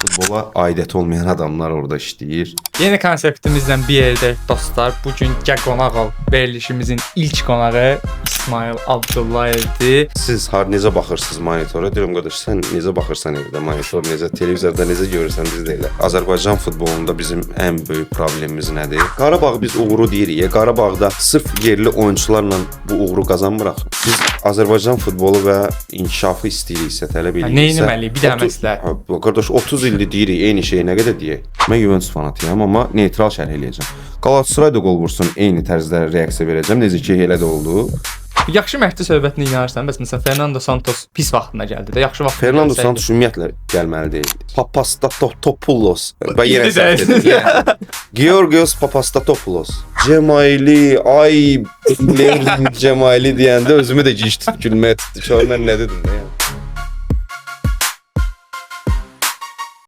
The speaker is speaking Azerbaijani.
Futbola aidiyyəti olmayan adamlar orada işləyir. Yeni konseptimizlə bir yerdə dostlar. Bugün qonaq ol verilişimizin ilk qonağı İsmail Abdullayevdir. Siz necə baxırsınız monitora? Deyirəm qardaş, sən necə baxırsan evdə monitor, necə televizorda necə görürsən biz də elə. Azərbaycan futbolunda bizim ən böyük problemimiz nədir? Qarabağ biz uğuru deyirik. Qarabağda sırf yerli oyunçularla bu uğuru qazanmırıq. Biz Azərbaycan futbolu və inkişafı istəyiriksə, tələb ediriksə. Nə etməliyik? Bir də məsləhət. Qardaş 30 ildir deyirik eyni şeyi, nə qədər deyək? Mən Juventus fanatıyam, amma neytral şərh eləyəcəm. Galatasaray da qol vursun, eyni tərzdə reaksiya verəcəm. Necə ki elə də oldu. Yaxşı məhdud söhbətini inanırsan. Bəs məsələn Fernando Santos pis vaxtında gəldi də. Yaxşı vaxtında. Fernando Santos ümumiyyətlə gəlməli deyil. Papastatopoulos. Və yenə səhv edirəm. Georgios Papastatopoulos. Cemaili, ay, Cemaili deyəndə özümü də gic gülməyə tutdu. Mən nə dedim də yəni.